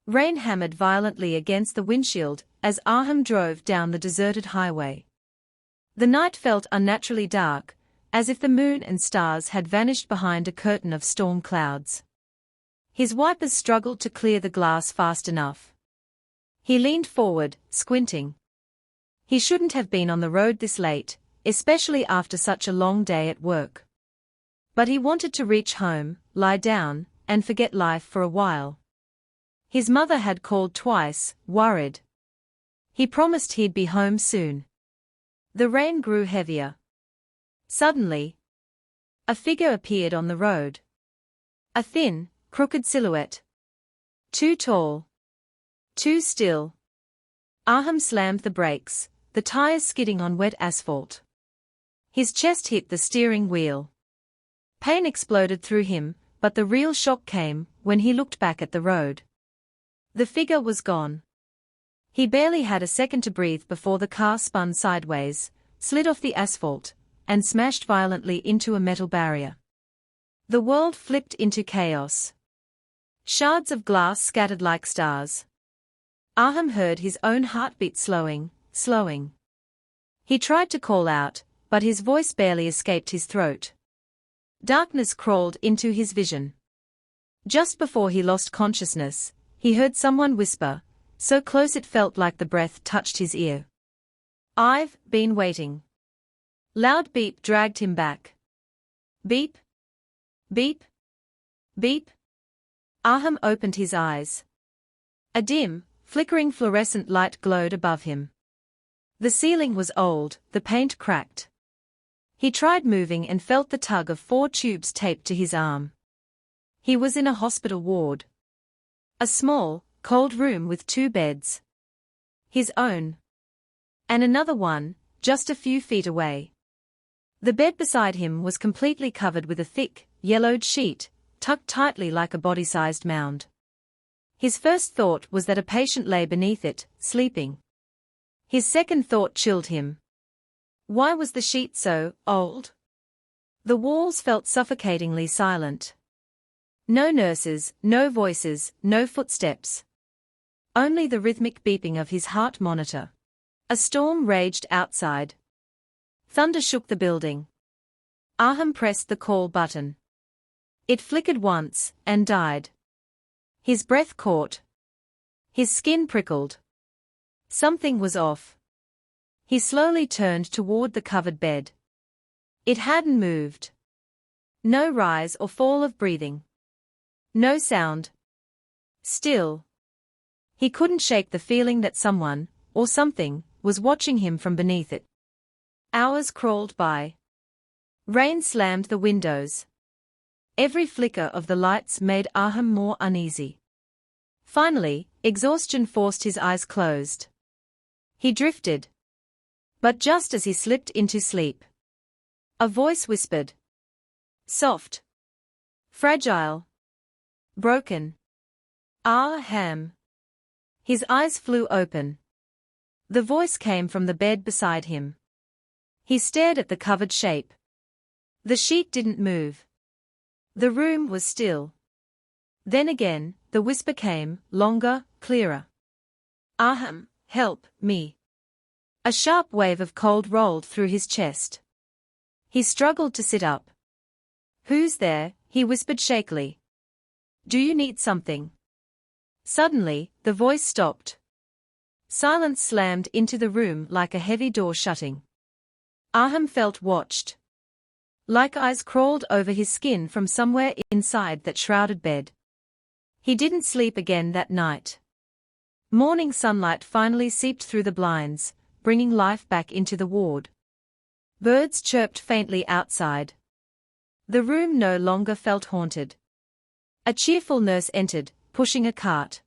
Rain hammered violently against the windshield as Arham drove down the deserted highway. The night felt unnaturally dark, as if the moon and stars had vanished behind a curtain of storm clouds. His wipers struggled to clear the glass fast enough. He leaned forward, squinting. He shouldn't have been on the road this late, especially after such a long day at work. But he wanted to reach home, lie down, and forget life for a while. His mother had called twice, worried. He promised he'd be home soon. The rain grew heavier. Suddenly, a figure appeared on the road. A thin, crooked silhouette. Too tall. Too still. Arham slammed the brakes, the tires skidding on wet asphalt. His chest hit the steering wheel. Pain exploded through him, but the real shock came when he looked back at the road. The figure was gone. He barely had a second to breathe before the car spun sideways, slid off the asphalt, and smashed violently into a metal barrier. The world flipped into chaos. Shards of glass scattered like stars. Arham heard his own heartbeat slowing. He tried to call out, but his voice barely escaped his throat. Darkness crawled into his vision. Just before he lost consciousness, he heard someone whisper, so close it felt like the breath touched his ear. "I've been waiting." Loud beep dragged him back. Beep. Beep. Beep. Arham opened his eyes. A dim, flickering fluorescent light glowed above him. The ceiling was old, the paint cracked. He tried moving and felt the tug of 4 tubes taped to his arm. He was in a hospital ward. A small, cold room with 2 beds. His own. And another one, just a few feet away. The bed beside him was completely covered with a thick, yellowed sheet, tucked tightly like a body-sized mound. His first thought was that a patient lay beneath it, sleeping. His second thought chilled him. Why was the sheet so old? The walls felt suffocatingly silent. No nurses, no voices, no footsteps. Only the rhythmic beeping of his heart monitor. A storm raged outside. Thunder shook the building. Arham pressed the call button. It flickered once, and died. His breath caught. His skin prickled. Something was off. He slowly turned toward the covered bed. It hadn't moved. No rise or fall of breathing. No sound. Still. He couldn't shake the feeling that someone, or something, was watching him from beneath it. Hours crawled by. Rain slammed the windows. Every flicker of the lights made Arham more uneasy. Finally, exhaustion forced his eyes closed. He drifted. But just as he slipped into sleep, a voice whispered. Soft. Fragile. Broken. Arham. His eyes flew open. The voice came from the bed beside him. He stared at the covered shape. The sheet didn't move. The room was still. Then again, the whisper came, longer, clearer. Arham, help me. A sharp wave of cold rolled through his chest. He struggled to sit up. Who's there? He whispered shakily. Do you need something? Suddenly, the voice stopped. Silence slammed into the room like a heavy door shutting. Arham felt watched. Like eyes crawled over his skin from somewhere inside that shrouded bed. He didn't sleep again that night. Morning sunlight finally seeped through the blinds, bringing life back into the ward. Birds chirped faintly outside. The room no longer felt haunted. A cheerful nurse entered, pushing a cart.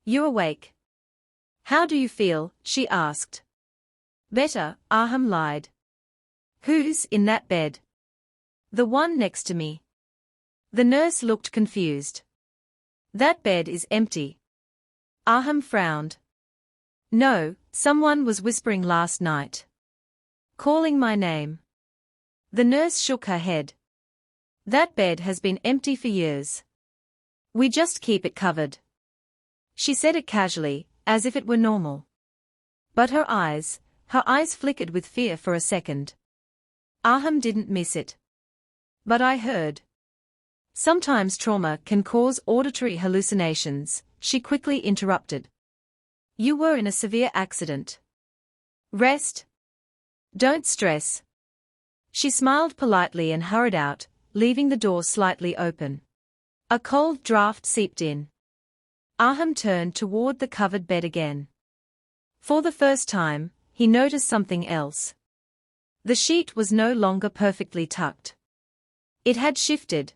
You awake? How do you feel? She asked. Better, Arham lied. Who's in that bed? The one next to me. The nurse looked confused. That bed is empty. Arham frowned. No, someone was whispering last night. Calling my name. The nurse shook her head. That bed has been empty for years. We just keep it covered. She said it casually, as if it were normal. But her eyes flickered with fear for a second. Arham didn't miss it. But I heard. Sometimes trauma can cause auditory hallucinations, she quickly interrupted. You were in a severe accident. Rest. Don't stress. She smiled politely and hurried out, leaving the door slightly open. A cold draft seeped in. Arham turned toward the covered bed again. For the first time, he noticed something else. The sheet was no longer perfectly tucked. It had shifted.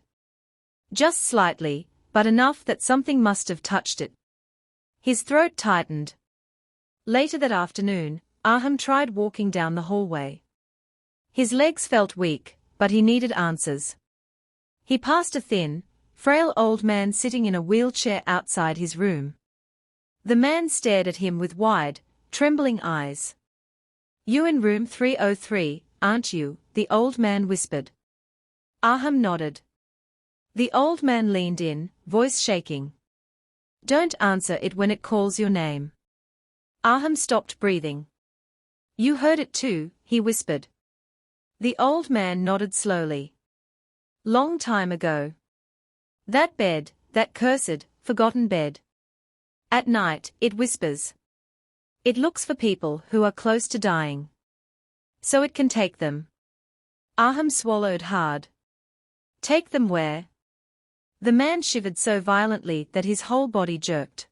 Just slightly, but enough that something must have touched it. His throat tightened. Later that afternoon, Arham tried walking down the hallway. His legs felt weak, but he needed answers. He passed a thin, frail old man sitting in a wheelchair outside his room. The man stared at him with wide, trembling eyes. You in room 303, aren't you? The old man whispered. Arham nodded. The old man leaned in, voice shaking. Don't answer it when it calls your name. Arham stopped breathing. You heard it too, he whispered. The old man nodded slowly. Long time ago. That bed, that cursed, forgotten bed. At night, it whispers. It looks for people who are close to dying. So it can take them. Arham swallowed hard. Take them where? The man shivered so violently that his whole body jerked.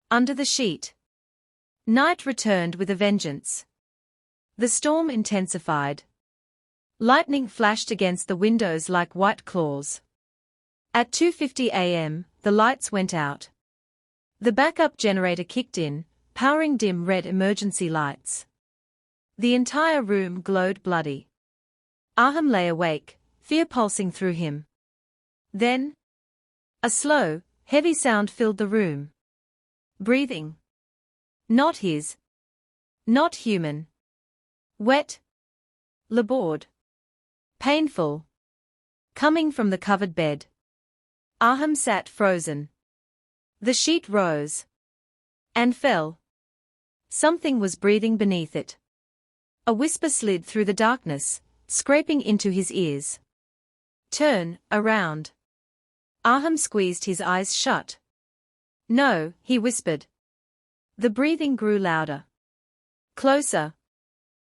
Under the sheet. Night returned with a vengeance. The storm intensified. Lightning flashed against the windows like white claws. At 2:50 a.m., the lights went out. The backup generator kicked in, powering dim red emergency lights. The entire room glowed bloody. Arham lay awake, fear pulsing through him. Then, a slow, heavy sound filled the room. Breathing. Not his. Not human. Wet. Labored. Painful. Coming from the covered bed. Arham sat frozen. The sheet rose. And fell. Something was breathing beneath it. A whisper slid through the darkness, scraping into his ears. Turn around. Arham squeezed his eyes shut. No, he whispered. The breathing grew louder. Closer.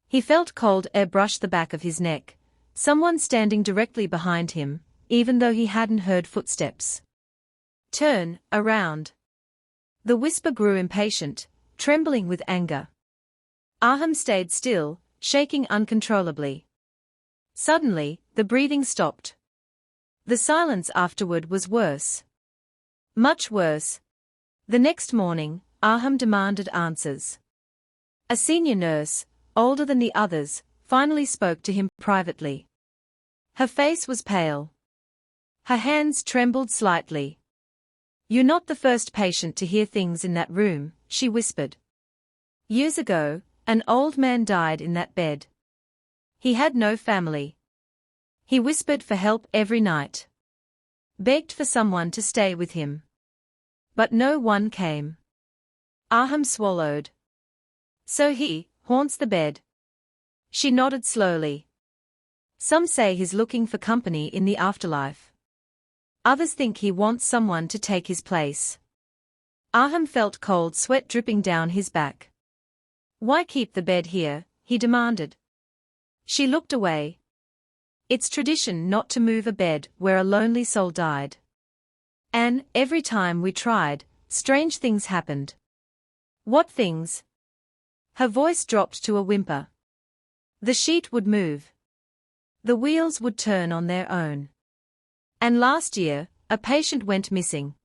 He felt cold air brush the back of his neck, someone standing directly behind him, even though he hadn't heard footsteps. Turn around. The whisper grew impatient, trembling with anger. Arham stayed still, shaking uncontrollably. Suddenly, the breathing stopped. The silence afterward was worse. Much worse. The next morning, Arham demanded answers. A senior nurse, older than the others, finally spoke to him privately. Her face was pale. Her hands trembled slightly. You're not the first patient to hear things in that room, she whispered. Years ago, an old man died in that bed. He had no family. He whispered for help every night. Begged for someone to stay with him. But no one came. Arham swallowed. So he haunts the bed. She nodded slowly. Some say he's looking for company in the afterlife. Others think he wants someone to take his place. Arham felt cold sweat dripping down his back. Why keep the bed here? He demanded. She looked away. It's tradition not to move a bed where a lonely soul died. And, every time we tried, strange things happened. What things? Her voice dropped to a whimper. The sheet would move. The wheels would turn on their own. And last year, a patient went missing.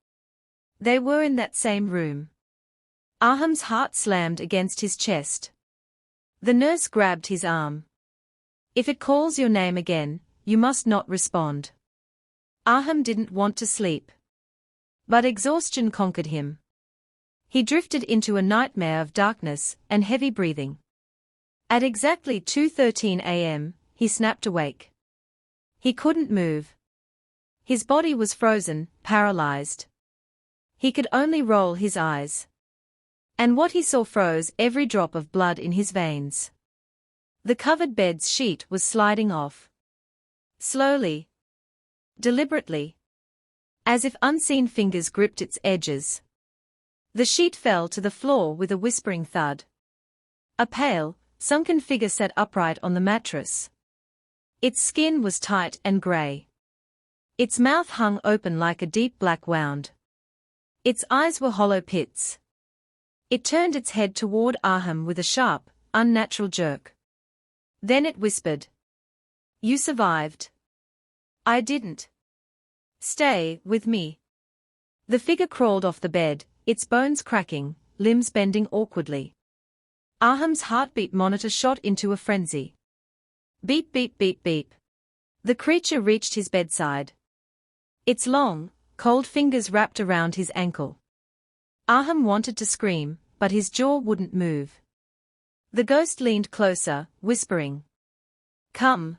They were in that same room. Arham's heart slammed against his chest. The nurse grabbed his arm. If it calls your name again, you must not respond. Arham didn't want to sleep. But exhaustion conquered him. He drifted into a nightmare of darkness and heavy breathing. At exactly 2:13 a.m., he snapped awake. He couldn't move. His body was frozen, paralyzed. He could only roll his eyes. And what he saw froze every drop of blood in his veins. The covered bed's sheet was sliding off. Slowly. Deliberately. As if unseen fingers gripped its edges. The sheet fell to the floor with a whispering thud. A pale, sunken figure sat upright on the mattress. Its skin was tight and grey. Its mouth hung open like a deep black wound. Its eyes were hollow pits. It turned its head toward Arham with a sharp, unnatural jerk. Then it whispered. "You survived." "I didn't." "Stay with me." The figure crawled off the bed, its bones cracking, limbs bending awkwardly. Arham's heartbeat monitor shot into a frenzy. Beep beep beep beep. The creature reached his bedside. Its long, cold fingers wrapped around his ankle. Arham wanted to scream, but his jaw wouldn't move. The ghost leaned closer, whispering. "Come.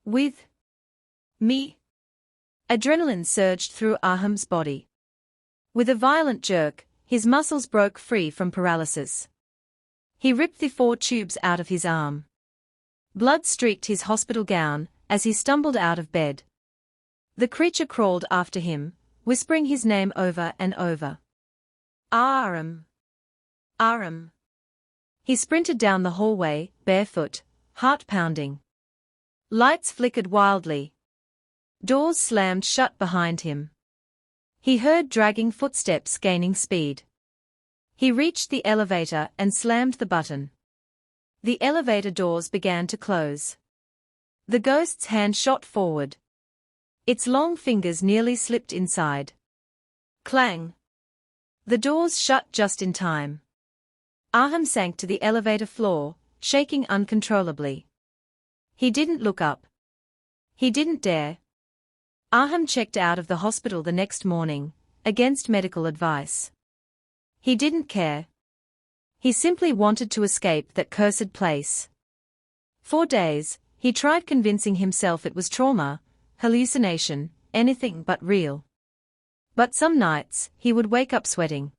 With me." Adrenaline surged through Arham's body. With a violent jerk, his muscles broke free from paralysis. He ripped the 4 tubes out of his arm. Blood streaked his hospital gown as he stumbled out of bed. The creature crawled after him, whispering his name over and over. "Arham. Arham." He sprinted down the hallway, barefoot, heart pounding. Lights flickered wildly. Doors slammed shut behind him. He heard dragging footsteps gaining speed. He reached the elevator and slammed the button. The elevator doors began to close. The ghost's hand shot forward. Its long fingers nearly slipped inside. Clang. The doors shut just in time. Arham sank to the elevator floor, shaking uncontrollably. He didn't look up. He didn't dare. Arham checked out of the hospital the next morning, against medical advice. He didn't care. He simply wanted to escape that cursed place. For days, he tried convincing himself it was trauma, hallucination, anything but real. But some nights, he would wake up sweating.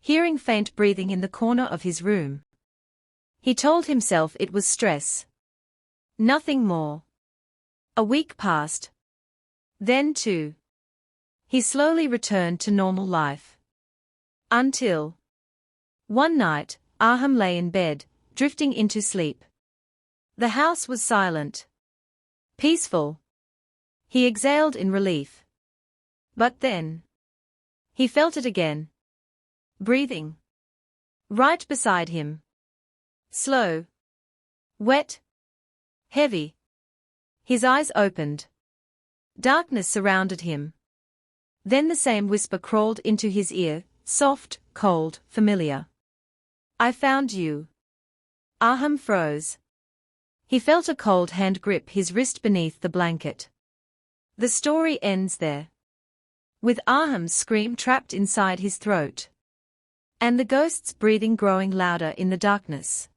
Hearing faint breathing in the corner of his room. He told himself it was stress. Nothing more. A week passed. Then 2. He slowly returned to normal life. Until one night, Arham lay in bed, drifting into sleep. The house was silent. Peaceful. He exhaled in relief. But then he felt it again. Breathing. Right beside him. Slow. Wet. Heavy. His eyes opened. Darkness surrounded him. Then the same whisper crawled into his ear, soft, cold, familiar. "I found you." Arham froze. He felt a cold hand grip his wrist beneath the blanket. The story ends there. With Arham's scream trapped inside his throat. And the ghost's breathing growing louder in the darkness.